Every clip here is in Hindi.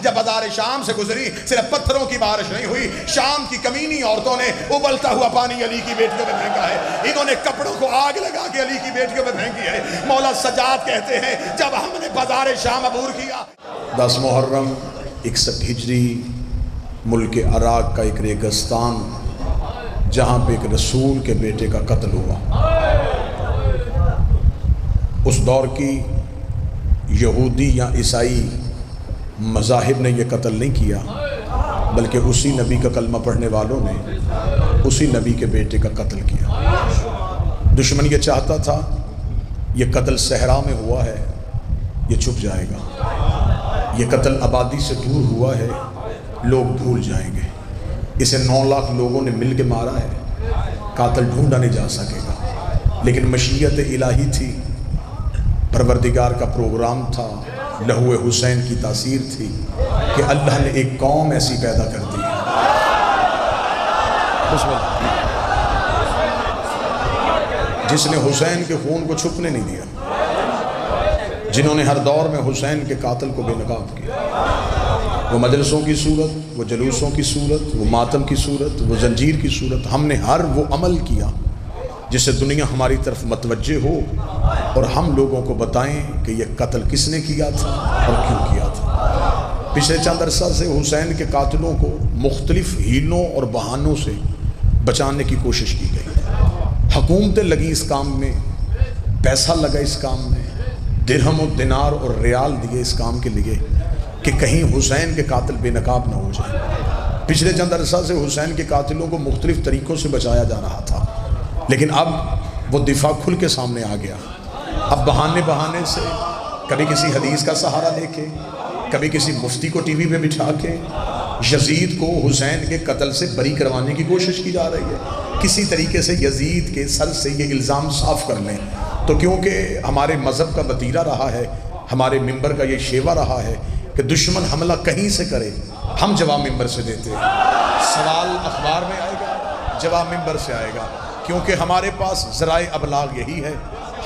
जब बाजार शाम से गुजरी, सिर्फ पत्थरों की बारिश नहीं हुई, शाम की कमीनी औरतों ने उबलता हुआ पानी अली की बेटियों में फेंका है। इन्होंने कपड़ों को आग लगा के अली की बेटियों में फेंकी है। मौला सजाद कहते हैं जब हमने बाजार शाम अबूर किया, 10 मुहर्रम 61 हिजरी, मुल्क अराक का एक रेगिस्तान जहाँ पे एक रसूल के बेटे का कत्ल हुआ। उस दौर की यहूदी या ईसाई मज़ाहिब ने यह कत्ल नहीं किया, बल्कि उसी नबी का कलमा पढ़ने वालों ने उसी नबी के बेटे का कत्ल किया। दुश्मन ये चाहता था ये कत्ल सहरा में हुआ है, ये छुप जाएगा। ये कत्ल आबादी से दूर हुआ है, लोग भूल जाएंगे। इसे 9 लाख लोगों ने मिल के मारा है, कातिल ढूंढा नहीं जा सकेगा। लेकिन मशीयत इलाही थी, परवरदिगार का प्रोग्राम था, लहू हुसैन की तासीर थी कि अल्लाह ने एक कौम ऐसी पैदा कर दी जिसने हुसैन के खून को छुपने नहीं दिया, जिन्होंने हर दौर में हुसैन के कातिल को बेनकाब किया। वो मजलिसों की सूरत, वो जलूसों की सूरत, वो मातम की सूरत, वो जंजीर की सूरत, हमने हर वो अमल किया जिससे दुनिया हमारी तरफ मतवज्जे हो और हम लोगों को बताएं कि यह कत्ल किसने किया था और क्यों किया था। पिछले चंद अरसा से हुसैन के कातिलों को मुख्तलिफ हीलों और बहानों से बचाने की कोशिश की गई। हुकूमतें लगी इस काम में, पैसा लगा इस काम में, दिरहम और दिनार और रियाल दिए इस काम के लिए कि कहीं हुसैन के कातिल बेनकाब ना हो जाए। पिछले चंद अरसा से हुसैन के कातिलों को मुख्तलिफ तरीक़ों से बचाया जा रहा था, लेकिन अब वो दिफा खुल के सामने आ गया। अब बहाने बहाने से कभी किसी हदीस का सहारा लेके, कभी किसी मुफ्ती को टीवी पे बिठा के यजीद को हुसैन के कत्ल से बरी करवाने की कोशिश की जा रही है। किसी तरीके से यजीद के सर से ये इल्ज़ाम साफ़ कर लें। तो क्योंकि हमारे मज़हब का वतीरा रहा है, हमारे मिंबर का ये शेवा रहा है कि दुश्मन हमला कहीं से करे, हम जवाब मिंबर से देते हैं। सवाल अखबार में आएगा, जवाब मिंबर से आएगा, क्योंकि हमारे पास ज़राए अबलाग यही है,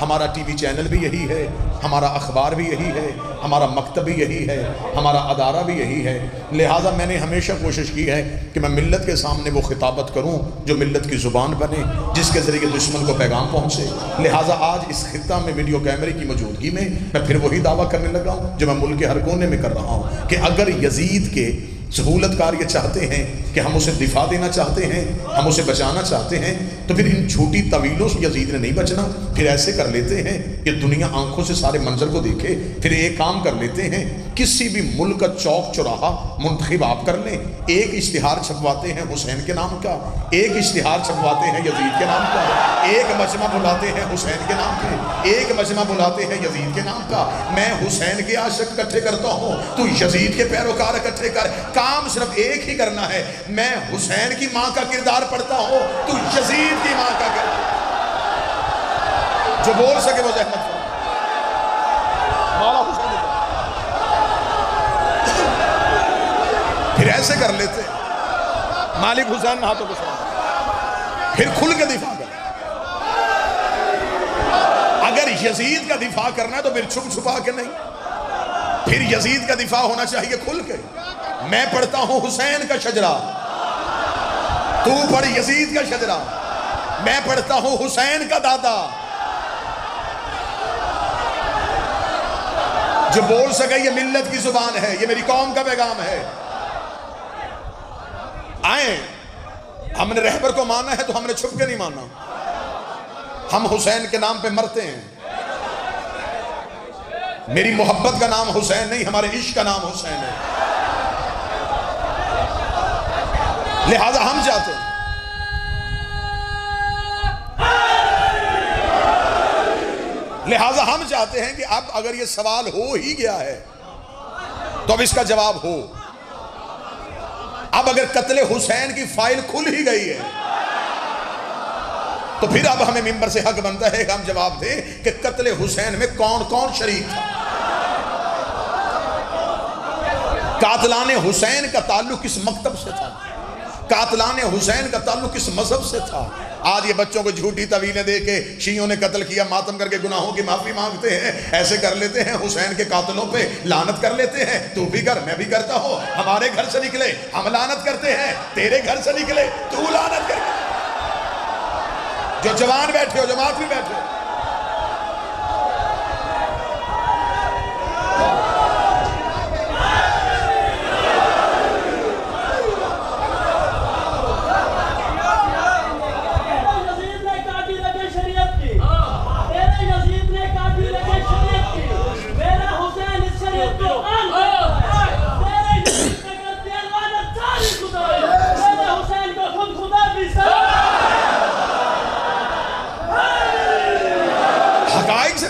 हमारा टीवी चैनल भी यही है, हमारा अखबार भी यही है, हमारा मकतब भी यही है, हमारा अदारा भी यही है। लिहाजा मैंने हमेशा कोशिश की है कि मैं मिल्लत के सामने वो खिताबत करूं जो मिल्लत की ज़ुबान बने, जिसके ज़रिए दुश्मन को पैगाम पहुंचे। लिहाजा आज इस खित्ता में वीडियो कैमरे की मौजूदगी में मैं फिर वही दावा करने लगा हूँ जो मैं मुल्क के हर कोने में कर रहा हूँ कि अगर यजीद के सहूलतकार ये चाहते हैं कि हम उसे दिफा देना चाहते हैं, हम उसे बचाना चाहते हैं, तो फिर इन छोटी तवीलों से यजीद ने नहीं बचना। फिर ऐसे कर लेते हैं कि दुनिया आंखों से सारे मंजर को देखे। फिर एक काम कर लेते हैं, किसी भी मुल्क का चौक चौराहा मुंतखब आप कर लें, एक इश्तिहार छपवाते हैं हुसैन के नाम का, एक इश्तिहार छपवाते हैं यजीद के नाम का, एक मजमा बुलाते हैं हुसैन के नाम पे, एक मजमा बुलाते हैं यजीद के नाम का। मैं हुसैन के आशिक इकट्ठे करता हूँ, तू यजीद के पैरोकार इकट्ठे कर। काम सिर्फ एक ही करना है, मैं हुसैन की माँ का किरदार पढ़ता हूँ, तू यजीद की माँ का किरदार। जो बोल सके वो जहमत करो। मौला हुसैन फिर ऐसे कर लेते, मालिक हुसैन हाथों को सलाम, फिर खुल के दिफा कर। अगर यजीद का दिफा करना है तो फिर छुप छुपा के नहीं, फिर यजीद का दिफा होना चाहिए खुल के। मैं पढ़ता हूं हुसैन का शजरा, तू पढ़ यजीद का शजरा। मैं पढ़ता हूं हुसैन का दादा। जो बोल सके ये मिल्लत की जुबान है, ये मेरी कौम का पैगाम है। आए, हमने रहबर को माना है तो हमने छुप के नहीं माना। हम हुसैन के नाम पे मरते हैं। मेरी मोहब्बत का नाम हुसैन नहीं, हमारे इश्क का नाम हुसैन है। लिहाजा हम चाहते हैं, लिहाजा हम चाहते हैं कि अब अगर ये सवाल हो ही गया है तो अब इसका जवाब हो। अब अगर कत्ले हुसैन की फाइल खुल ही गई है तो फिर अब हमें मिंबर से हक बनता है कि हम जवाब दें कि कत्ले हुसैन में कौन कौन शरीक था। कातलाने हुसैन का ताल्लुक किस मकतब से था। कातलाने हुसैन का ताल्लुक किस मजहब से था? आज ये बच्चों को झूठी तवीलें दे के शियों ने कत्ल किया, मातम करके गुनाहों की माफी मांगते हैं, ऐसे कर लेते हैं, हुसैन के कातलों पे लानत कर लेते हैं। तू भी कर, मैं भी करता हूँ। हमारे घर से निकले हम लानत करते हैं, तेरे घर से निकले तू लानत कर। जो जवान बैठे हो, जमात भी बैठे हो,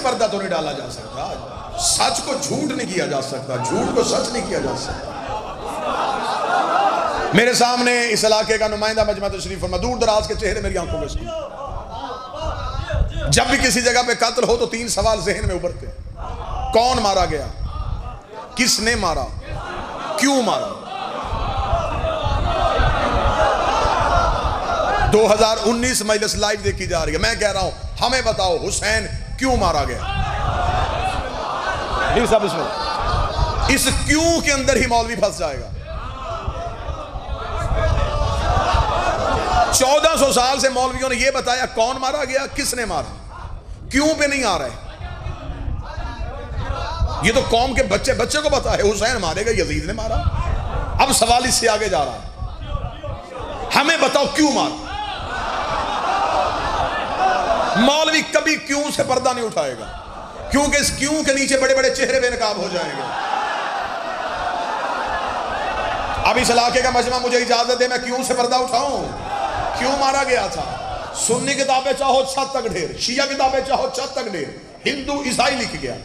पर्दा तो नहीं डाला जा सकता, सच को झूठ नहीं किया जा सकता, झूठ को सच नहीं किया जा सकता। मेरे सामने इस इलाके का नुमाइंदा मजमा तशरीफ फरमा, दूर दराज के चेहरे मेरी आंखों में सामने। जब भी किसी जगह पे कत्ल हो तो 3 सवाल जहन में उभरते, कौन मारा गया, किसने मारा, क्यों मारा। 2019 मजलिस लाइव देखी जा रही है, मैं कह रहा हूं हमें बताओ हुसैन क्यों मारा गया। इस क्यों के अंदर ही मौलवी फंस जाएगा। 1400 साल से मौलवियों ने यह बताया कौन मारा गया, किसने मारा, क्यों पे नहीं आ रहा है। ये तो कौम के बच्चे बच्चे को पता है हुसैन मारेगा, यजीद ने मारा। अब सवाल इससे आगे जा रहा है, हमें बताओ क्यों मारा। मौलवी कभी क्यों से पर्दा नहीं उठाएगा, क्योंकि इस क्यों के नीचे बड़े बड़े चेहरे बेनकाब हो जाएंगे। अब इस इलाके का मजमा मुझे इजाजत दे, मैं क्यों से पर्दा उठाऊं। क्यों मारा गया था। सुन्नी किताबें चाहो छत तक ढेर, शिया किताबें चाहो छत तक ढेर, हिंदू ईसाई लिख गया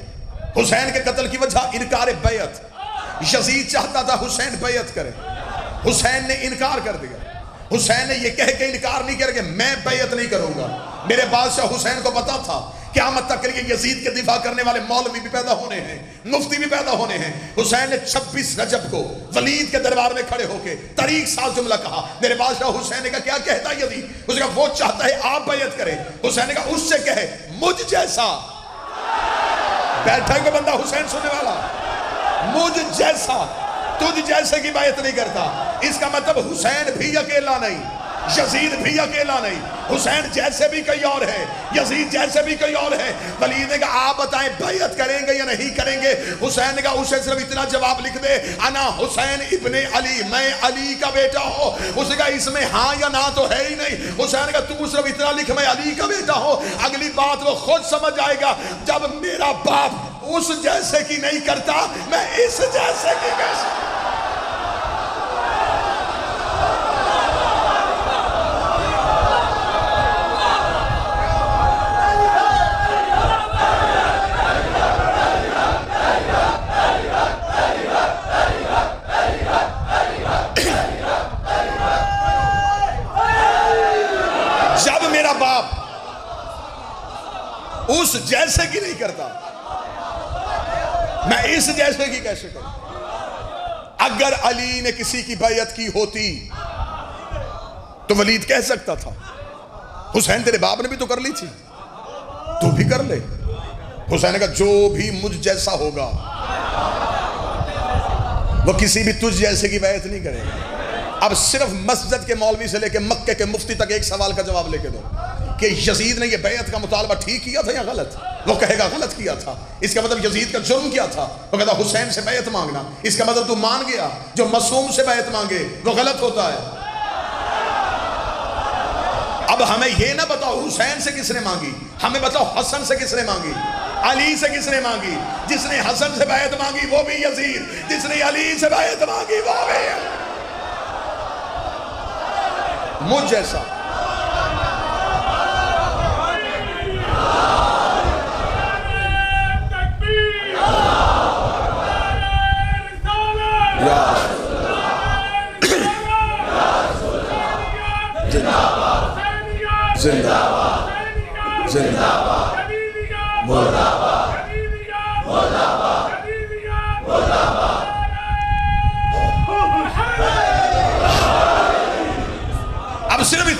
हुसैन के कत्ल की वजह इनकार बैयत। यजीद चाहता था हुसैन बैयत करे, हुसैन ने इनकार कर दिया। हुसैन ने यह कह के इनकार नहीं किया कि मैं बैयत नहीं करूंगा। मेरे बादशाह हुसैन को पता था क़यामत तक के लिए यजीद के दिफा करने वाले मौलवी भी पैदा होने हैं, मुफ्ती भी पैदा होने हैं। हुसैन ने 26 रजब को वलीद के दरबार में खड़े होकर तरीक साथ जुमला कहा। मेरे बादशाह हुसैन ने कहा क्या कहता है यजीद, उसने कहा वो चाहता है आप बैयत करें। हुसैन ने कहा उससे कहे मुझ जैसा, बैठा हुआ बंदा हुसैन सुनने वाला, मुझ जैसा तुझ जैसे की बैयत नहीं करता। इसका मतलब हुसैन भी अकेला नहीं, यजीद भी अकेला नहीं, हुसैन जैसे भी कोई और है, यजीद जैसे भी कोई और है। वलीद ने कहा आप बताएं बैयत करेंगे या नहीं करेंगे। हुसैन ने कहा उसे सिर्फ इतना जवाब लिख दे, अना हुसैन इब्ने अली, मैं अली का बेटा हूं। उसने कहा इसमें हाँ या ना तो है ही नहीं। हुसैन ने कहा तू सिर्फ इतना लिख मैं अली का बेटा हूं, अगली बात वो खुद समझ आएगा। जब मेरा बाप उस जैसे की नहीं करता, मैं इस जैसे की कैसे। जब मेरा बाप उस जैसे की नहीं करता, मैं इस जैसे की कैसे करूं। अगर अली ने किसी की बैयत की होती तो वलीद कह सकता था हुसैन तेरे बाप ने भी तो कर ली थी, तू भी कर ले। हुसैन ने कहा जो भी मुझ जैसा होगा वो किसी भी तुझ जैसे की बैयत नहीं करेगा। अब सिर्फ मस्जिद के मौलवी से लेके मक्के के मुफ्ती तक एक सवाल का जवाब लेके दो कि यजीद ने ये बैयत का मुतालबा ठीक किया था या गलत। वो कहेगा गलत किया था, इसका मतलब यजीद का जुर्म क्या था। वो कहता हुसैन से बैयत मांगना, इसका मतलब तू मान गया जो मासूम से बैयत मांगे वो गलत होता है। अब हमें ये ना बताओ हुसैन से किसने मांगी, हमें बताओ हसन से किसने मांगी, अली से किसने मांगी। जिसने हसन से बैयत मांगी वो भी यजीद, जिसने अली से बैयत मांगी वो भी मुझ जैसा। जिंदाबाद जिंदाबाद मुर्दाबाद मुर्दाबाद मुर्दाबाद।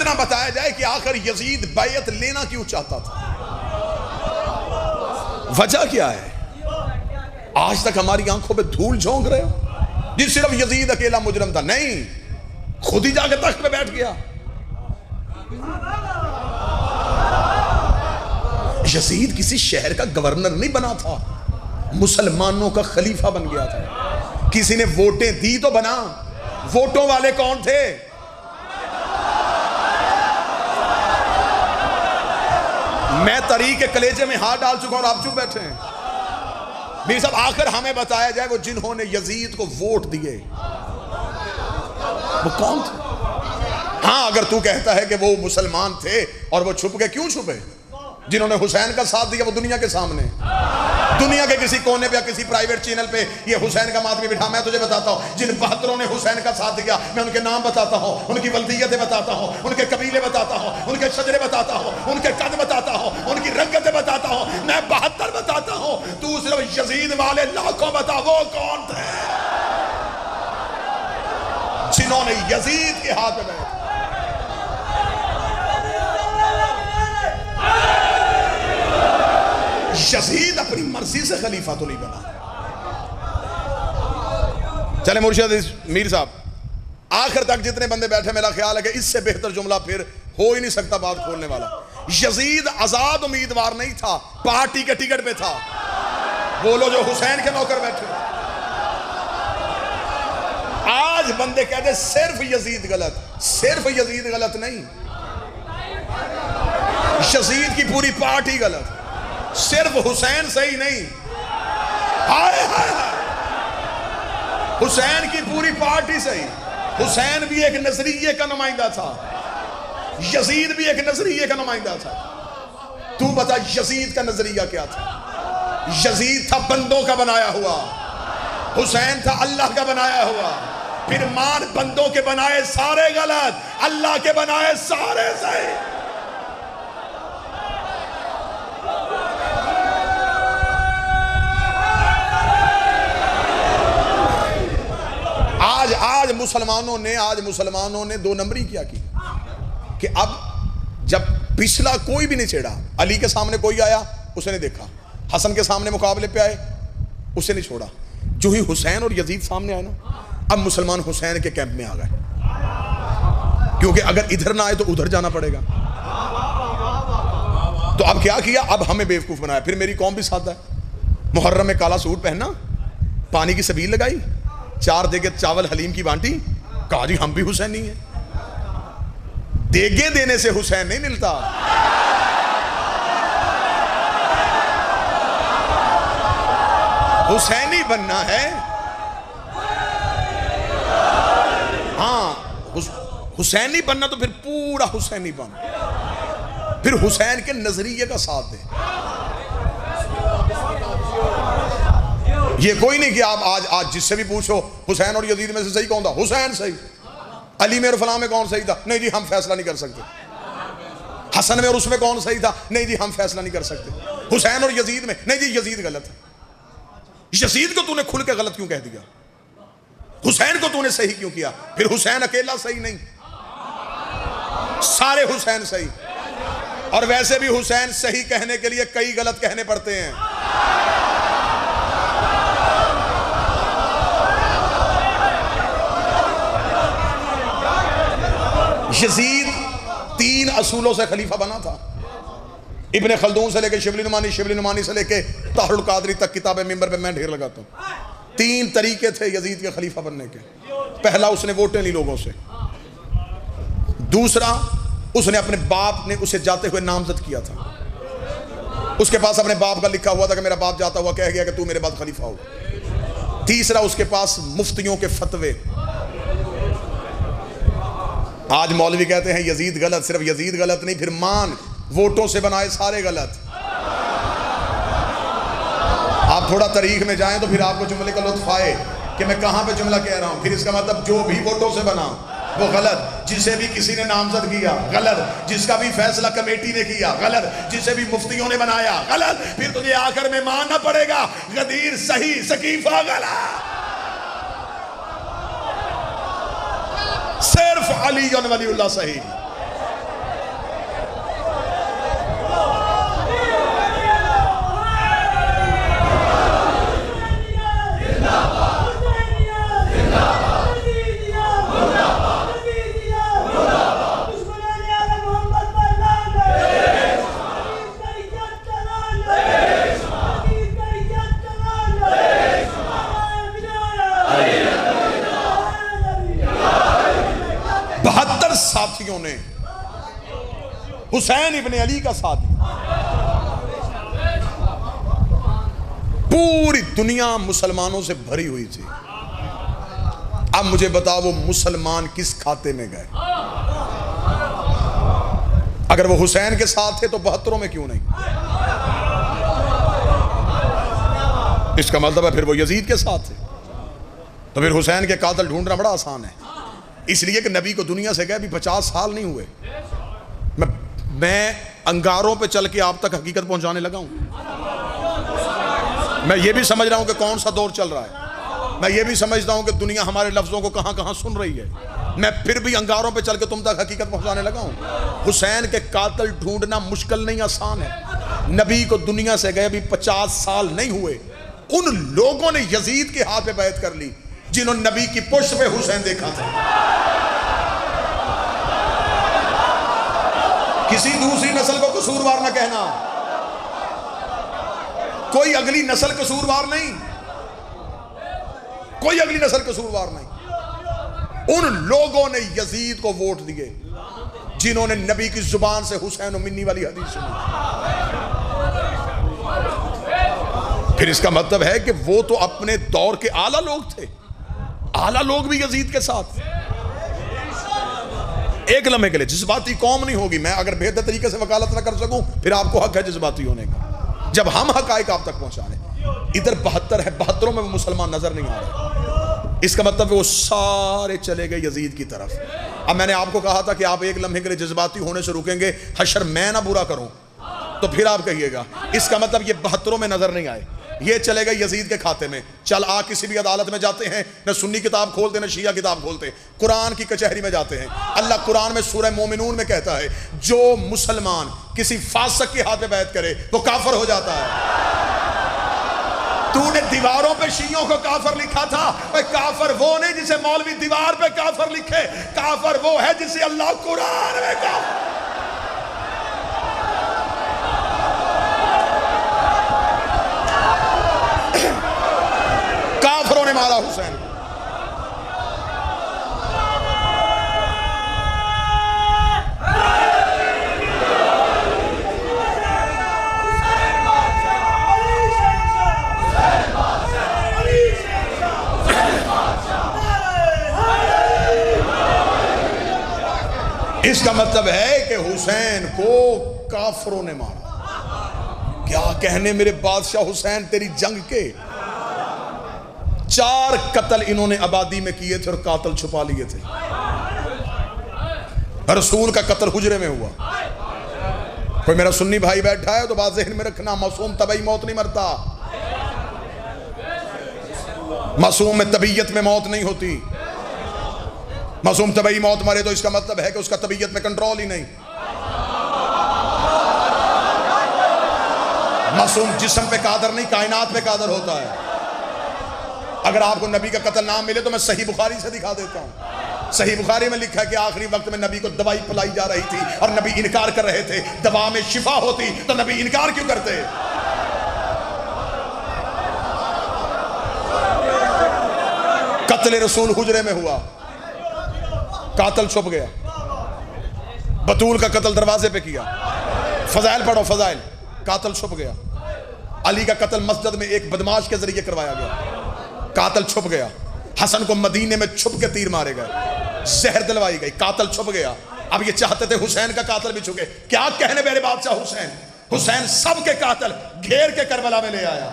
इतना बताया जाए कि आखिर यजीद बैयत लेना क्यों चाहता था, वजह क्या है। आज तक हमारी आंखों पे धूल झोंक रहे हो जी सिर्फ यजीद अकेला मुजरम था, नहीं, खुद ही जाके तख्त पे बैठ गया। यजीद किसी शहर का गवर्नर नहीं बना था, मुसलमानों का खलीफा बन गया था। किसी ने वोटें दी तो बना, वोटों वाले कौन थे? मैं तरीके कलेजे में हाथ डाल चुका और आप चुप बैठे हैं। मेरे साहब आखिर हमें बताया जाए वो जिन्होंने यजीद को वोट दिए वो कौन थे? हाँ, अगर तू कहता है कि वो मुसलमान थे और वो छुप गए, क्यों छुपे? जिन्होंने हुसैन का साथ दिया वो दुनिया के सामने, दुनिया के किसी कोने पे या किसी प्राइवेट चैनल पे ये हुसैन का मातमी बिठा। मैं तुझे बताता हूँ जिन 72 ने हुसैन का साथ दिया, मैं उनके नाम बताता हूँ, उनकी वल्दियतें बताता हूँ, उनके कबीले बताता हूँ, उनके शजरे बताता हूँ, उनके कद बताता हूँ, उनकी रंगतें बताता हूँ। मैं 72 बताता हूँ, तू सिर्फ यजीद वाले लाखों बता, वो कौन थे जिन्होंने यजीद के हाथ में बैठे। यजीद अपनी मर्जी से खलीफा तो नहीं बना। चले मुर्शिद मीर साहब, आखिर तक जितने बंदे बैठे, मेरा ख्याल है कि इससे बेहतर जुमला फिर हो ही नहीं सकता बात खोलने वाला। यजीद आजाद उम्मीदवार नहीं था, पार्टी के टिकट पे था। बोलो जो हुसैन के नौकर बैठे। आज बंदे कहते सिर्फ यजीद गलत, सिर्फ यजीद गलत नहीं, यजीद की पूरी पार्टी गलत, सिर्फ हुसैन सही नहीं। हाय हाय हाय, हुसैन की पूरी पार्टी सही। हुसैन भी एक नजरिए का नुमाइंदा था, यजीद भी एक नजरिए का नुमाइंदा था। तू बता यजीद का नजरिया क्या था? यजीद था बंदों का बनाया हुआ, हुसैन था अल्लाह का बनाया हुआ। फिर मान बंदों के बनाए सारे गलत, अल्लाह के बनाए सारे सही। आज मुसलमानों ने दो नंबरी क्या की कि अब जब पिछला कोई भी नहीं छेड़ा, अली के सामने कोई आया उसे नहीं देखा, हसन के सामने मुकाबले पे आए उसे नहीं छोड़ा, जो ही हुसैन और यजीद सामने आए ना, अब मुसलमान हुसैन के कैंप में आ गए, क्योंकि अगर इधर ना आए तो उधर जाना पड़ेगा। तो अब क्या किया, अब हमें बेवकूफ बनाया। फिर मेरी कौम भी साथ है, मुहर्रम में काला सूट पहनना, पानी की सबील लगाई, 4 देगे चावल हलीम की बांटी, कहा जी हम भी हुसैन नहीं है। देगे देने से हुसैन नहीं मिलता, हुसैनी बनना है। हाँ, हुसैनी बनना तो फिर पूरा हुसैनी बन, फिर हुसैन के नजरिए का साथ दे। ये कोई नहीं कि आप आज जिससे भी पूछो हुसैन और यजीद में से सही कौन था, हुसैन सही। अली में और फलां में कौन सही था, नहीं जी हम फैसला नहीं कर सकते। हसन में और उसमें कौन सही था, नहीं जी हम फैसला नहीं कर सकते। हुसैन और यजीद में, नहीं जी यजीद गलत है। यजीद को तूने खुल के गलत क्यों कह दिया, हुसैन को तूने सही क्यों किया? फिर हुसैन अकेला सही नहीं, सारे हुसैन सही। और वैसे भी हुसैन सही कहने के लिए कई गलत कहने पड़ते हैं। यजीद 3 असूलों से खलीफा बना था। इब्ने खल्दून से लेके शिबली नुमानी से लेके तारुल कादरी तक किताबें मिंबर पे मैं ढेर लगाता हूँ। 3 तरीके थे यजीद के खलीफा बनने के। पहला, उसने वोटें ली लोगों से। दूसरा, उसने अपने बाप ने उसे जाते हुए नामजद किया था, उसके पास अपने बाप का लिखा हुआ था कि मेरा बाप जाता हुआ कह गया कि तू मेरे बाद खलीफा हो। तीसरा, उसके पास मुफ्तियों के फतवे। आज मौलवी कहते हैं यजीद गलत, सिर्फ यजीद गलत नहीं, फिर मान वोटों से बनाए सारे गलत। आप थोड़ा तारीख में जाएं तो फिर आपको जुमले का लुत्फ आए कि मैं कहां पे जुमला कह रहा हूं। फिर इसका मतलब जो भी वोटों से बना वो गलत, जिसे भी किसी ने नामजद किया गलत, जिसका भी फैसला कमेटी ने किया गलत, जिसे भी मुफ्तियों ने बनाया गलत। फिर तुझे आकर में मानना पड़ेगा गदीर सही, सकीफा गलत। सिर्फ अली वलीउल्लाह सही। साथियों ने हुसैन इब्ने अली का साथ दिया। पूरी दुनिया मुसलमानों से भरी हुई थी। अब मुझे बताओ वो मुसलमान किस खाते में गए? अगर वो हुसैन के साथ थे तो 72 में क्यों नहीं? इसका मतलब है फिर वो यजीद के साथ थे। तो फिर हुसैन के कातिल ढूंढना बड़ा आसान है, इसलिए कि नबी को दुनिया से गए अभी 50 साल नहीं हुए। मैं अंगारों पे चल के आप तक हकीकत पहुंचाने लगा हूं। मैं ये भी समझ रहा हूं कि कौन सा दौर चल रहा है। मैं ये भी समझता हूं कि दुनिया हमारे लफ्जों को कहां कहां सुन रही है। मैं फिर भी अंगारों पे चल के तुम तक हकीकत पहुंचाने लगा हूं। हुसैन के कातिल ढूंढना मुश्किल नहीं, आसान है। नबी को दुनिया से गए अभी 50 साल नहीं हुए, उन लोगों ने यजीद के हाथ पे बैत कर ली जिन्होंने नबी की पुष्ट पे हुसैन देखा था। किसी दूसरी नस्ल को कसूरवार न कहना, कोई अगली नस्ल कसूरवार नहीं, कोई अगली नस्ल कसूरवार नहीं। उन लोगों ने यजीद को वोट दिए जिन्होंने नबी की जुबान से हुसैन और मिन्नी वाली हदीस सुनी। फिर इसका मतलब है कि वो तो अपने दौर के आला लोग थे। आला लोग भी यजीद के साथ। एक लम्हे के लिए जज्बाती कौम नहीं होगी। मैं अगर बेहतर तरीके से वकालत ना कर सकूं फिर आपको हक है जज्बाती होने का, जब हम हकायक आप तक पहुंचा रहे। इधर 72 है, 72 में वो मुसलमान नजर नहीं आ रहे। इसका मतलब वो सारे चले गए यजीद की तरफ। अब मैंने आपको कहा था कि आप एक लम्हे के लिए जज्बाती होने से रुकेंगे, हशर मैं ना बुरा करूं तो फिर आप कहिएगा। इसका मतलब ये 72 में नजर नहीं आए, ये चले गए यजीद के खाते में। चल आ किसी भी अदालत में जाते हैं, न सुन्नी किताब खोलते न शिया किताब खोलते, कुरान की कचहरी में जाते हैं। अल्लाह कुरान में सूरह मोमिनून में कहता है जो मुसलमान किसी फासिक के हाथ में बैत करे वो काफिर हो जाता है। तूने दीवारों पे शियों को काफिर लिखा था, काफिर वो नहीं जिसे मौलवी दीवार पे काफिर लिखे, काफिर वो है जिसे अल्लाह कुरान में काफिर। काफिरों ने मारा हुसैन। इसका मतलब है कि हुसैन को काफिरों ने मारा। क्या कहने मेरे बादशाह हुसैन तेरी जंग के। 4 कत्ल इन्होंने आबादी में किए थे और कातिल छुपा लिए थे। रसूल का कत्ल हुजरे में हुआ। कोई मेरा सुन्नी भाई बैठा है तो बात ज़हन में रखना, मासूम तबई मौत नहीं मरता। मासूम में तबीयत में मौत नहीं होती। मासूम तबई मौत मरे तो इसका मतलब है कि उसका तबीयत में कंट्रोल ही नहीं। मासूम जिस्म पे कादर नहीं, कायनात पे कादर होता है। अगर आपको नबी का कत्ल नाम मिले तो मैं सही बुखारी से दिखा देता हूं। सही बुखारी में लिखा है कि आखिरी वक्त में नबी को दवाई पिलाई जा रही थी और नबी इनकार कर रहे थे। दवा में शिफा होती तो नबी इनकार क्यों करते? कत्ल रसूल हुजरे में हुआ, कातिल छुप गया। बतूल का कत्ल दरवाजे पे किया। फजाइल पढ़ो, फजाइल। कातिल छुप गया। अली का कत्ल मस्जिद में एक बदमाश के जरिए करवाया गया, कातिल छुप गया। हसन को मदीने में छुप के तीर मारे गए, जहर दिलवाई गई, कातिल छुप गया। अब ये चाहते थे हुसैन का कातिल भी छुपे। क्या कहने मेरे बादशाह हुसैन। हुसैन सबके कातिल घेर के करबला में ले आया।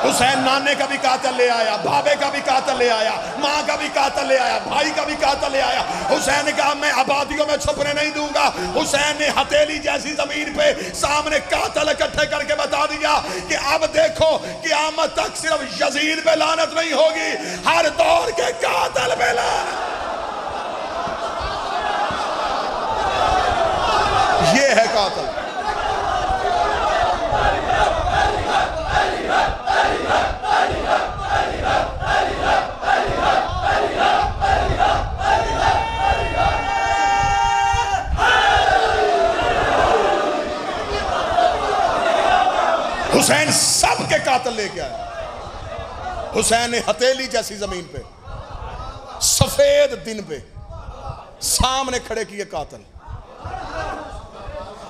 हुसैन नाने का भी कातिल ले आया, बाबे का भी कातिल ले आया, माँ का भी कातिल ले आया, भाई का भी कातिल ले आया। हुसैन ने कहा मैं आबादियों में छुपने नहीं दूंगा। हुसैन ने हथेली जैसी जमीन पे सामने कातिल इकट्ठे करके बता दिया कि अब देखो क़यामत तक सिर्फ यजीद पे लानत नहीं होगी, हर दौर के कातिल पे लानत। ये है कातिल। हुसैन सबके कातिल लेके आया। हुसैन ने हथेली जैसी जमीन पे सफेद दिन पे सामने खड़े किए कातिल।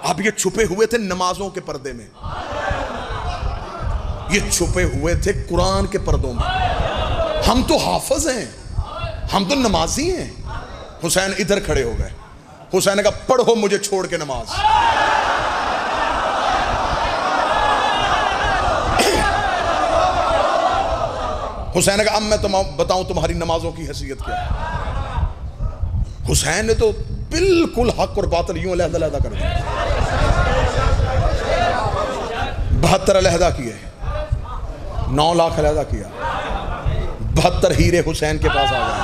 अब ये छुपे हुए थे नमाजों के पर्दे में, ये छुपे हुए थे कुरान के पर्दों में। हम तो हाफिज हैं, हम तो नमाजी हैं। हुसैन इधर खड़े हो गए। हुसैन ने कहा पढ़ो मुझे छोड़ के नमाज। हुसैन ने कहा अब मैं बताऊं तुम्हारी नमाजों की हैसियत क्या है। हुसैन ने तो बिल्कुल हक और बातिल यूं अलहदा कर दिया। 72 अलहदा किए, 9 लाख अलहदा किया, 72 हीरे हुसैन के पास आ गए।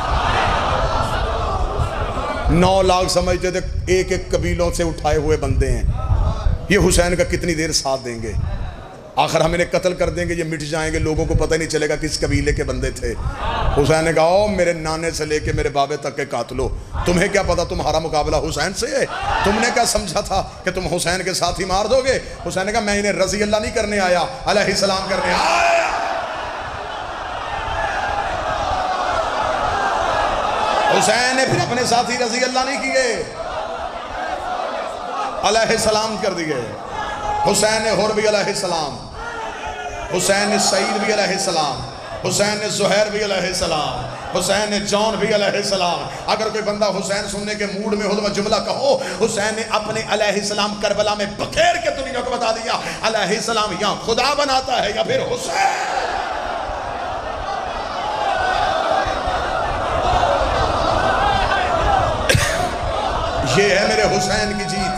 9 लाख समझते थे एक एक कबीलों से उठाए हुए बंदे हैं, ये हुसैन का कितनी देर साथ देंगे, आखिर हम इन्हें कत्ल कर देंगे, ये मिट जाएंगे, लोगों को पता ही नहीं चलेगा किस कबीले के बंदे थे। हुसैन ने कहा ओ मेरे नाने से लेके मेरे बाबे तक के कातलो, तुम्हें क्या पता तुम्हारा मुकाबला हुसैन से है? तुमने क्या समझा था कि तुम हुसैन के साथ ही मार दोगे? हुसैन ने कहा मैं इन्हें रजी अल्लाह नहीं करने आया, अलैहिस्सलाम करने आया। हुसैन ने फिर अपने साथी रजी अल्लाह नहीं किए, अलैहिस्सलाम कर दिए। हुसैन ने हुर भी अलैहिस्सलाम, हुसैन ने सईद भी अलैहिस्सलाम, हुसैन ने ज़ुहैर भी अलैहिस्सलाम, हुसैन ने जॉन भी अलैहिस्सलाम। अगर कोई बंदा हुसैन सुनने के मूड में हो तो जुमला कहो, हुसैन ने अपने अलैहिस्सलाम करबला में बखेर के दुनिया को बता दिया अलैहिस्सलाम या खुदा बनाता है या फिर हुसैन। ये है मेरे हुसैन की जीत।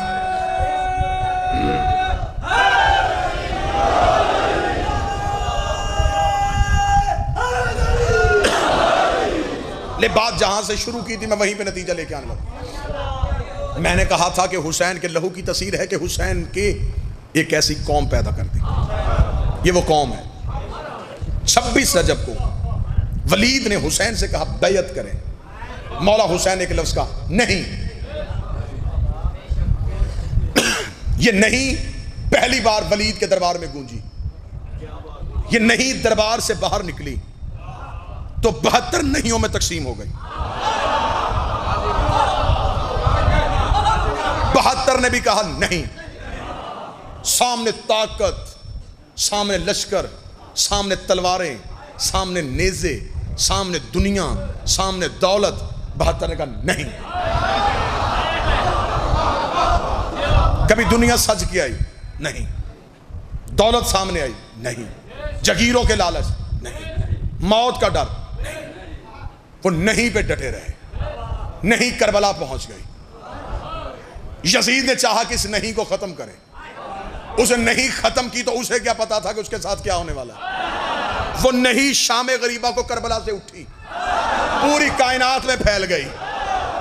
ले बात जहां से शुरू की थी मैं वहीं पे नतीजा लेके आने लगा। मैंने कहा था कि हुसैन के लहू की तस्वीर है कि हुसैन के एक ऐसी कौम पैदा कर दी। ये वो कौम है। 26 रजब को वलीद ने हुसैन से कहा बैयत करें। मौला हुसैन ने एक लफ्ज कहा नहीं। ये नहीं पहली बार वलीद के दरबार में गूंजी। ये नहीं दरबार से बाहर निकली तो 72 नहियों में तकसीम हो गई। 72 ने भी कहा नहीं। सामने ताकत, सामने लश्कर, सामने तलवारें, सामने नेज़े, सामने दुनिया, सामने दौलत। 72 ने कहा नहीं। कभी दुनिया सज के आई नहीं, दौलत सामने आई नहीं, जगीरों के लालच नहीं, मौत का डर नहीं। वो नहीं पे डटे रहे। नहीं करबला पहुंच गई। यजीद ने चाहा कि इस नहीं को खत्म करे, उसे नहीं खत्म की तो उसे क्या पता था कि उसके साथ क्या होने वाला है। वो नहीं शाम गरीबा को करबला से उठी, पूरी कायनात में फैल गई।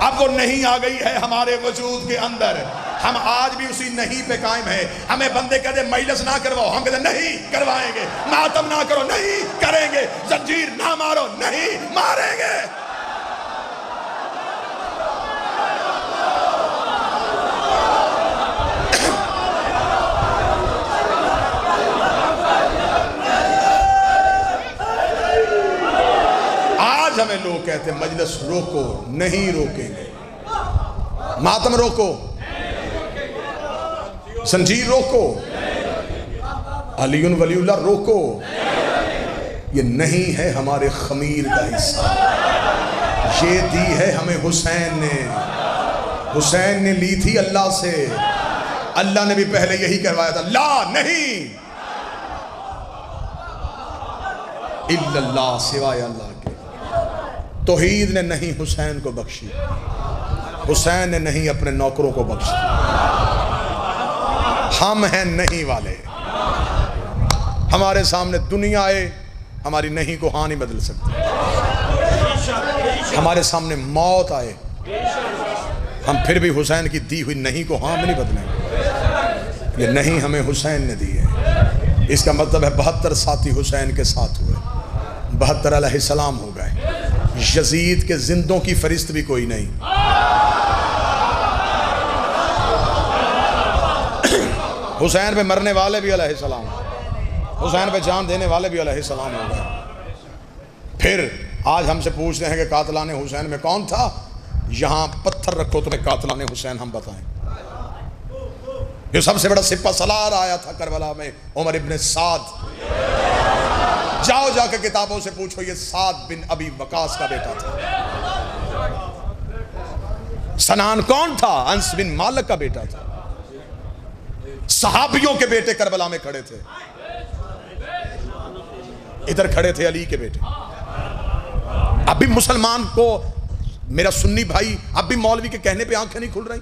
अब वो नहीं आ गई है हमारे वजूद के अंदर। हम आज भी उसी नहीं पे कायम है। हमें बंदे कहते मजलिस ना करवाओ, हम कहते नहीं करवाएंगे। मातम ना करो, नहीं करेंगे। जंजीर ना मारो, नहीं मारेंगे। आज हमें लोग कहते मजलिस रोको, नहीं रोकेंगे। मातम रोको, जंजीर रोको, अलीउन वलीउल्लाह रोको। ये नहीं है हमारे खमीर का हिस्सा। ये दी है हमें हुसैन ने। हुसैन ने ली थी अल्लाह से। अल्लाह ने भी पहले यही करवाया था, ला नहीं इल्लल्लाह, सिवाय अल्लाह के। तौहीद ने नहीं हुसैन को बख्शी, हुसैन ने नहीं अपने नौकरों को बख्शी। हम हैं नहीं वाले। हमारे सामने दुनिया आए, हमारी नहीं को हाँ नहीं बदल सकती। हमारे सामने मौत आए, हम फिर भी हुसैन की दी हुई नहीं को हाँ में नहीं बदलेंगे। ये नहीं हमें हुसैन ने दी है। इसका मतलब है 72 साथी हुसैन के साथ हुए, 72 अलैहिस्सलाम हो गए। यजीद के जिंदों की फरिश्त भी कोई नहीं। हुसैन पे मरने वाले भी अलैहिस्सलाम, हुसैन पे जान देने वाले भी अलैहिस्सलाम हो गए। फिर आज हमसे पूछ रहे हैं कि कातलाने हुसैन में कौन था। यहाँ पत्थर रखो तुम्हें कातलाने हुसैन हम बताएं। जो सबसे बड़ा सिपा सलार आया था करबला में, उमर इब्ने साद। जाओ जाके किताबों से पूछो, ये साद बिन अबी वकास का बेटा था। सनान कौन था? अंस बिन मालिक का बेटा था। सहाबियों के बेटे करबला में खड़े थे। इधर खड़े थे अली के बेटे। अभी मुसलमान को, मेरा सुन्नी भाई, अब भी मौलवी के कहने पे आंखें नहीं खुल रही।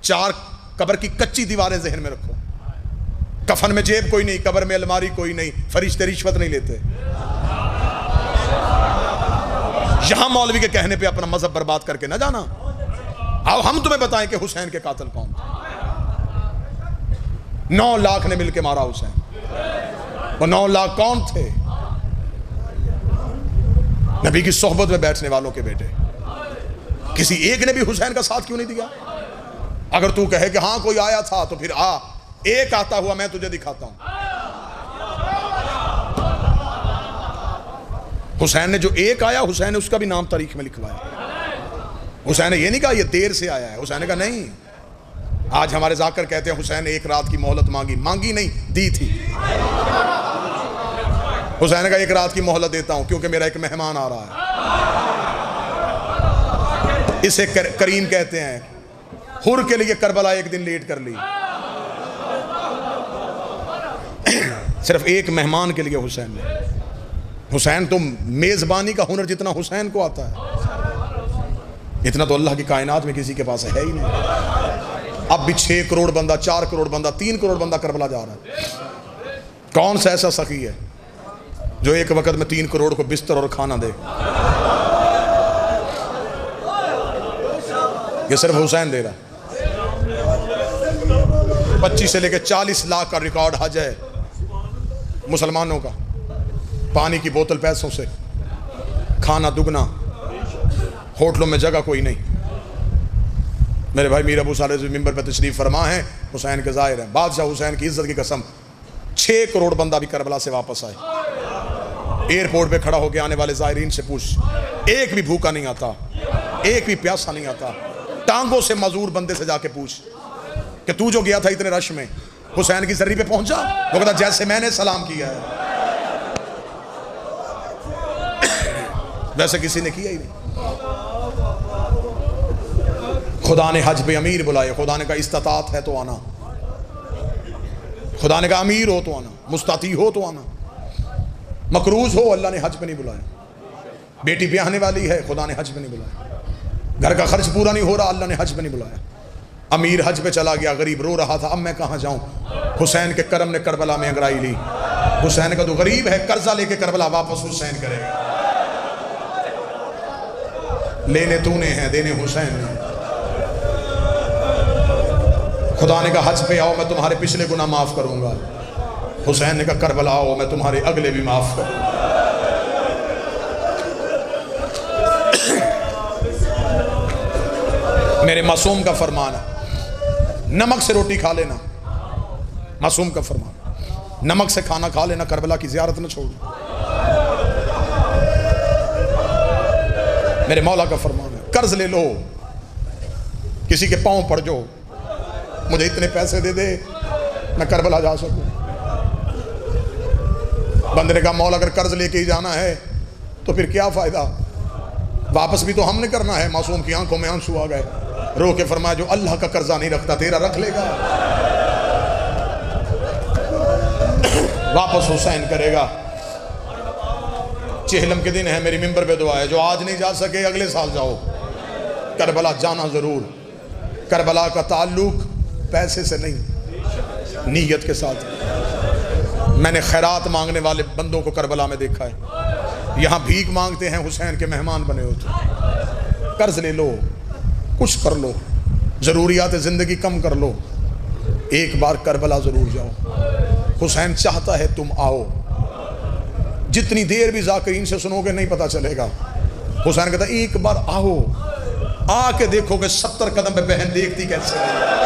चार कब्र की कच्ची दीवारें जहन में रखो। कफन में जेब कोई नहीं, कब्र में अलमारी कोई नहीं, फरिश्ते रिश्वत नहीं लेते। यहां मौलवी के कहने पे अपना मजहब बर्बाद करके ना जाना। आओ हम तुम्हें बताएं कि हुसैन के कातिल कौन थे। 9 लाख ने मिलकर मारा हुसैन। वो 9 लाख कौन थे? नबी की सोहबत में बैठने वालों के बेटे। किसी एक ने भी हुसैन का साथ क्यों नहीं दिया? अगर तू कहे कि हाँ कोई आया था तो फिर आ, एक आता हुआ मैं तुझे दिखाता हूं। हुसैन ने जो एक आया, हुसैन ने उसका भी नाम तारीख में लिखवाया। हुसैन ने ये नहीं कहा ये देर से आया है। हुसैन ने कहा नहीं। आज हमारे जाकर कहते हैं हुसैन ने एक रात की मोहलत मांगी। मांगी नहीं, दी थी। हुसैन ने कहा एक रात की मोहलत देता हूं क्योंकि मेरा एक मेहमान आ रहा है। इसे करीम कहते हैं। हुर के लिए करबला एक दिन लेट कर ली। सिर्फ एक मेहमान के लिए हुसैन ने। हुसैन तो मेजबानी का हुनर जितना हुसैन को आता है, इतना तो अल्लाह की कायनात में किसी के पास है ही नहीं। अब भी 6 करोड़ बंदा, 4 करोड़ बंदा, 3 करोड़ बंदा करबला जा रहा है। कौन सा ऐसा सखी है जो एक वक्त में 3 करोड़ को बिस्तर और खाना दे? ये सिर्फ हुसैन दे रहा। 25 से लेकर 40 लाख का रिकॉर्ड हज है मुसलमानों का। पानी की बोतल पैसों से, खाना दुगना, होटलों में जगह कोई नहीं। मेरे भाई मीर अबू साले मिंबर पर तशरीफ फरमा है, हुसैन के ज़ाहिर है। बादशाह हुसैन की इज्जत की कसम, 6 करोड़ बंदा भी करबला से वापस आए। एयरपोर्ट पे खड़ा होकर आने वाले ज़ाहिरीन से पूछ, एक भी भूखा नहीं आता, एक भी प्यासा नहीं आता। टांगों से मजूर बंदे से जाके पूछ कि तू जो गया था इतने रश में, हुसैन की जर्री पे पहुंचा? वो कहता जैसे मैंने सलाम किया है वैसे किसी ने किया ही नहीं। खुदा ने हज पे अमीर बुलाए। खुदा ने कहा इस्तात है तो आना। खुदा ने कहा अमीर हो तो आना, मुस्ताती हो तो आना, मकरूज हो। अल्लाह ने हज पे नहीं बुलाया। बेटी ब्याहने वाली है, खुदा ने हज पे नहीं बुलाया। घर का खर्च पूरा नहीं हो रहा, अल्लाह ने हज पे नहीं बुलाया। अमीर हज पे चला गया, गरीब रो रहा था, अब मैं कहाँ जाऊँ? हुसैन के करम ने करबला में अंगड़ाई ली। हुसैन का तो गरीब है, कर्जा लेके करबला वापस हुसैन करेगा। लेने तूने हैं, देने हुसैन ने। खुदा ने कहा हज पे आओ, मैं तुम्हारे पिछले गुनाह माफ करूंगा। हुसैन ने कहा करबला आओ, मैं तुम्हारे अगले भी माफ करूंगा। मेरे मासूम का फरमान है, नमक से रोटी खा लेना। मासूम का फरमान, नमक से खाना खा लेना, करबला की ज़ियारत न छोड़ना। मेरे मौला का फरमान है, कर्ज ले लो, किसी के पांव पड़ जाओ, मुझे इतने पैसे दे दे मैं करबला जा सकूं। बंदे ने कहा मौला अगर कर्ज लेके ही जाना है तो फिर क्या फायदा, वापस भी तो हमने करना है। मासूम की आंखों में आंसू आ गए, रो के फरमाया जो अल्लाह का कर्जा नहीं रखता तेरा रख लेगा, वापस हुसैन करेगा। चेहलम के दिन है, मेरी मिंबर पे दुआ है, जो आज नहीं जा सके अगले साल जाओ। करबला जाना जरूर। करबला का ताल्लुक पैसे से नहीं, नीयत के साथ। मैंने खैरात मांगने वाले बंदों को करबला में देखा है, यहाँ भीख मांगते हैं, हुसैन के मेहमान बने होते। कर्ज ले लो, कुछ कर लो, ज़रूरियात ज़िंदगी कम कर लो, एक बार करबला ज़रूर जाओ। हुसैन चाहता है तुम आओ। जितनी देर भी ज़ाकिरीन से सुनोगे नहीं पता चलेगा। हुसैन कहता एक बार आओ, आके देखोगे 70 कदम पे बहन देखती कैसे है।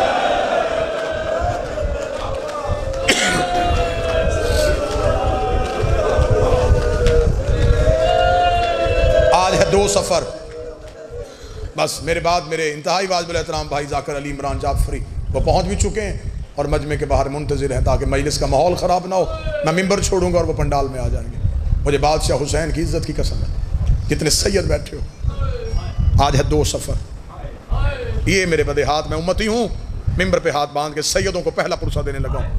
2 सफ़र, बस मेरे बाद मेरे इंतहाई वाजिब एहतराम भाई जाकर अली इमरान जाफरी वो पहुँच भी चुके हैं और मजमे के बाहर मुंतज़िर हैं ताकि मजलिस का माहौल ख़राब ना हो। मैं मिंबर छोड़ूंगा और वो पंडाल में आ जाएंगे। मुझे बादशाह हुसैन की इज़्ज़त की कसम है, कितने सैयद बैठे हो। आज है 2 सफ़र, ये मेरे बदे हाथ, मैं उम्मती हूँ, मिंबर पे हाथ बांध के सैयदों को पहला पुरसा देने लगा हूँ।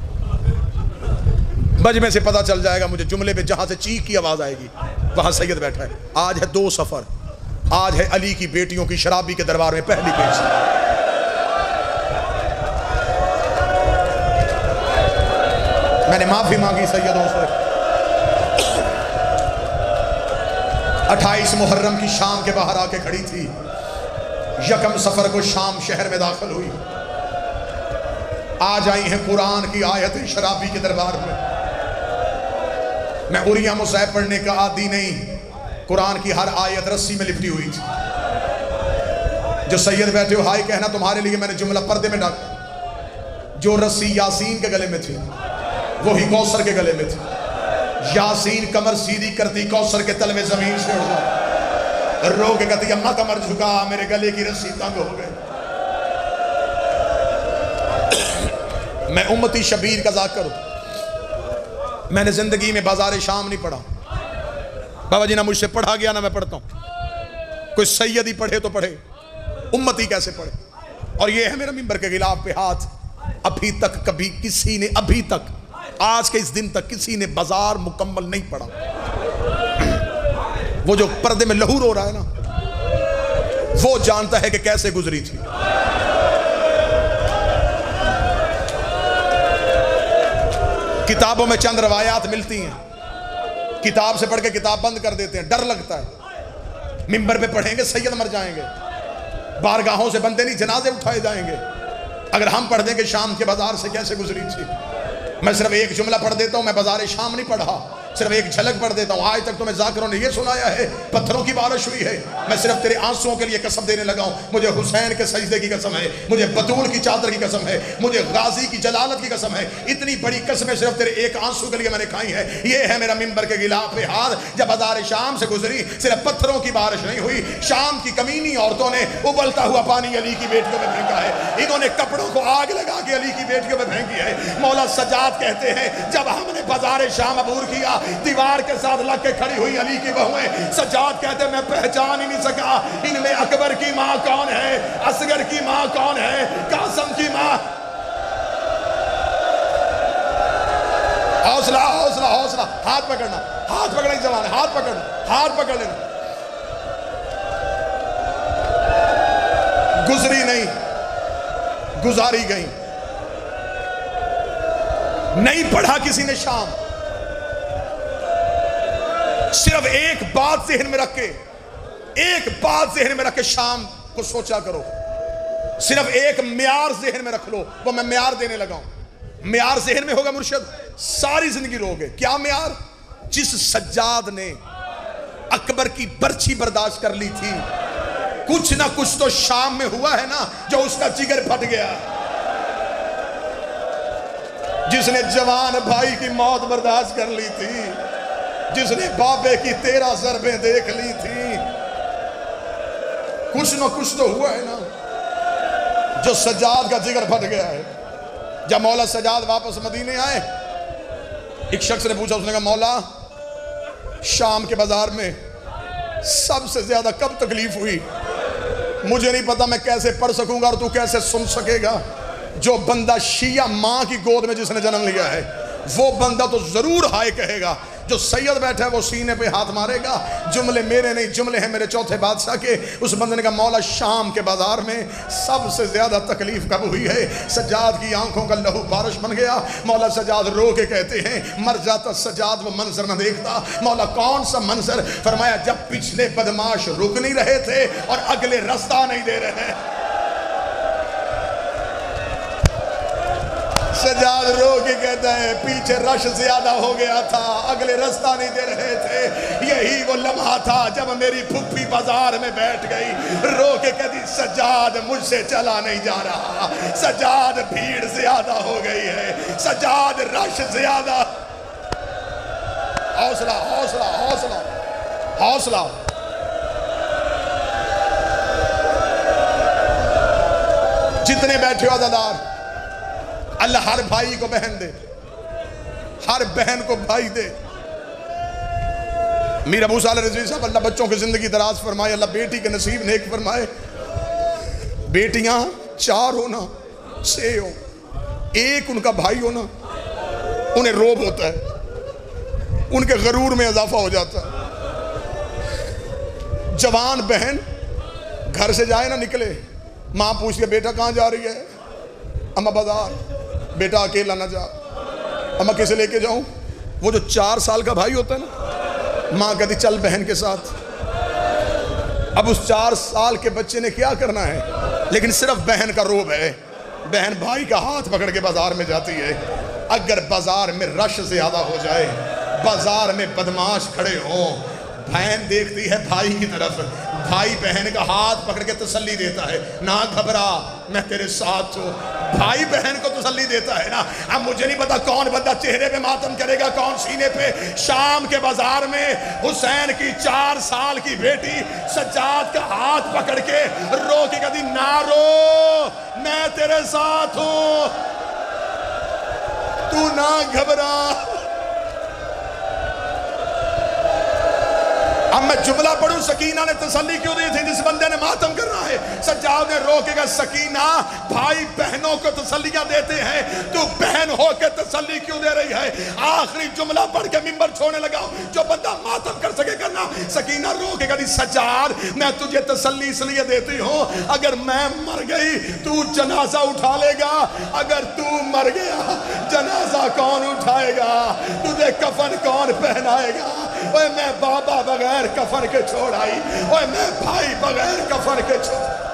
मजमे से पता चल जाएगा मुझे, जुमले पे जहाँ से चीख की आवाज़ आएगी वहाँ सैयद बैठा है। आज है 2 सफ़र, आज है अली की बेटियों की शराबी के दरबार में पहली पेश। मैंने माफी मांगी सैयदों से। 28 मुहर्रम की शाम के बाहर आके खड़ी थी, यकम सफर को शाम शहर में दाखिल हुई। आज आई हैं कुरान की आयत शराबी के दरबार में। मैं उरिया मुसाहिब पढ़ने का आदी नहीं, कुरान की हर आयत रस्सी में लिपटी हुई थी। जो सैयद बैठे हो हाय कहना, तुम्हारे लिए मैंने जुमला पर्दे में डाला। जो रस्सी यासीन के गले में थी वही कौसर के गले में थी। यासीन कमर सीधी करती, कौसर के तलवे जमीन से उड़ जाए। रो के कहती अम्मा कमर झुका, मेरे गले की रस्सी तंग हो गई। मैं उम्मती शबीर का जाकर हूं। मैंने जिंदगी में बाजार शाम नहीं पढ़ा बाबा जी, ना मुझसे पढ़ा गया ना मैं पढ़ता हूं। कोई सैयद ही पढ़े तो पढ़े, उम्मती कैसे पढ़े। और ये है मेरा मिंबर के गिलाफ पे हाथ। अभी तक कभी किसी ने, अभी तक आज के इस दिन तक किसी ने बाजार मुकम्मल नहीं पढ़ा। वो जो पर्दे में लहू रो रहा है ना, वो जानता है कि कैसे गुजरी थी। किताबों में चंद रवायात मिलती हैं, किताब से पढ़ के किताब बंद कर देते हैं, डर लगता है। मिंबर पे पढ़ेंगे सैयद मर जाएंगे, बारगाहों से बंदे नहीं जनाजे उठाए जाएंगे। अगर हम पढ़ देंगे शाम के बाजार से कैसे गुजरी थी। मैं सिर्फ एक जुमला पढ़ देता हूं, मैं बाजार शाम नहीं पढ़ा, सिर्फ एक झलक पढ़ देता हूं। आज तक तुम्हें जाकिरों ने यह सुनाया है पत्थरों की बारिश हुई है। मैं सिर्फ तेरे आंसुओं के लिए कसम देने लगा हूं। मुझे हुसैन के सजदे की कसम है, मुझे बतूल की चादर की कसम है, मुझे गाजी की जलालत की कसम है। इतनी बड़ी कसमें सिर्फ तेरे एक आंसू के लिए मैंने खाई है। ये है मेरा मिंबर के गिलाफ पे हाथ। जब बाजार शाम से गुजरी, सिर्फ पत्थरों की बारिश नहीं हुई, शाम की कमीनी औरतों ने उबलता हुआ पानी अली की बेटियों में फेंका है। इन्होंने कपड़ों को आग लगा के अली की बेटियों में फेंकी है। मौला सजाद कहते हैं जब हमने बाजार शाम अबूर किया, दीवार के साथ लग के खड़ी हुई अली की बहुएं। सजाद कहते मैं पहचान ही नहीं सका इनमें अकबर की माँ कौन है, असगर की माँ कौन है, कासम की माँ। हौसला हौसला हौसला, हाथ पकड़ना, हाथ पकड़ने की जवान है, हाथ पकड़ना, हाथ पकड़ लेना। गुजरी नहीं, गुजारी गई। नहीं पढ़ा किसी ने शाम, सिर्फ एक बात ज़हन में रख के, एक बात ज़हन में रख के शाम को सोचा करो। सिर्फ एक म्यार ज़हन में रख लो, वो मैं म्यार देने लगा हूं। म्यार ज़हन में होगा मुर्शिद, सारी जिंदगी रहोगे। क्या म्यार? जिस सज्जाद ने अकबर की बर्छी बर्दाश्त कर ली थी, कुछ ना कुछ तो शाम में हुआ है ना जो उसका जिगर फट गया। जिसने जवान भाई की मौत बर्दाश्त कर ली थी, जिसने बाबे की 13 ज़रबें देख ली थी, कुछ ना कुछ तो हुआ है ना जो सज्जाद का जिगर फट गया है। जब मौला सज्जाद वापस मदीने आए, एक शख्स ने पूछा, उसने कहा मौला शाम के बाजार में सबसे ज्यादा कब तकलीफ हुई? मुझे नहीं पता मैं कैसे पढ़ सकूंगा और तू कैसे सुन सकेगा। जो बंदा शिया माँ की गोद में जिसने जन्म लिया है, वो बंदा तो जरूर हाय कहेगा। जो सैयद बैठा है वो सीने पे हाथ मारेगा। जुमले मेरे नहीं, जुमले हैं मेरे चौथे बादशाह के। उस बंदे ने कहा मौला शाम के बाजार में सबसे ज्यादा तकलीफ कब हुई है? सज्जाद की आंखों का लहू बारिश बन गया। मौला सज्जाद रो के कहते हैं मर जाता सज्जाद वो मंजर न देखता। मौला कौन सा मंजर? फरमाया जब पिछले बदमाश रुक नहीं रहे थे और अगले रास्ता नहीं दे रहे। सज्जाद रो के कहता है पीछे रश ज्यादा हो गया था, अगले रास्ता नहीं दे रहे थे। यही वो लम्हा था जब मेरी फुफ्फी बाजार में बैठ गई। रो के कहती सज्जाद मुझसे चला नहीं जा रहा, सज्जाद भीड़ ज्यादा हो गई है, सज्जाद रश ज्यादा। हौसला हौसला हौसला हौसला। जितने बैठे हो अज़ादार, अल्लाह हर भाई को बहन दे, हर बहन को भाई दे। मीर अबू सालेह रिज़वी साहब, अल्लाह बच्चों की जिंदगी दराज फरमाए, अल्लाह बेटी के नसीब नेक फरमाए। बेटियां 4 हो ना 6 हो, एक उनका भाई हो ना, उन्हें रोब होता है, उनके गरूर में इजाफा हो जाता है। जवान बहन घर से जाए ना निकले, माँ पूछती है बेटा कहाँ जा रही है? अम्मा बाजार। बेटा अकेला ना जा। अम्मा किसे लेके जाऊं? वो जो 4 साल का भाई होता है ना, माँ कहती चल बहन के साथ। अब उस 4 साल के बच्चे ने क्या करना है, लेकिन सिर्फ बहन का रोब है। बहन भाई का हाथ पकड़ के बाजार में जाती है। अगर बाजार में रश ज्यादा हो जाए, बाजार में बदमाश खड़े हो, बहन देखती है भाई की तरफ, भाई बहन का हाथ पकड़ के तसल्ली देता है, ना घबरा मैं तेरे साथ हूँ। भाई बहन को तसल्ली देता है ना। अब मुझे नहीं पता कौन बंदा चेहरे पे मातम करेगा, कौन सीने पे। शाम के बाजार में हुसैन की 4 साल की बेटी सज्जाद का हाथ पकड़ के रो के कहती ना रो, मैं तेरे साथ हूँ, तू ना घबरा। अब मैं जुमला पढ़ूं, सकीना ने तसल्ली क्यों दी थी जिस बंदे ने मातम करना है? सज्जाद ने रोकेगा, सकीना भाई बहनों को तसल्लियां देते हैं, तू बहन होकर तसल्ली क्यों दे रही है? आखिरी जुमला पढ़ के मिंबर छोड़ने लगा, जो बंदा मातम कर सके करना। सकीना रोकेगा, सज्जाद मैं तुझे तसल्ली इसलिए देती हूँ, अगर मैं मर गई तू जनाजा उठा लेगा, अगर तू मर गया जनाजा कौन उठाएगा? तुझे कफन कौन पहनाएगा? ओए मैं बाबा बगैर कफन के छोड़ आई, ओए मैं भाई बगैर कफन के छोड़।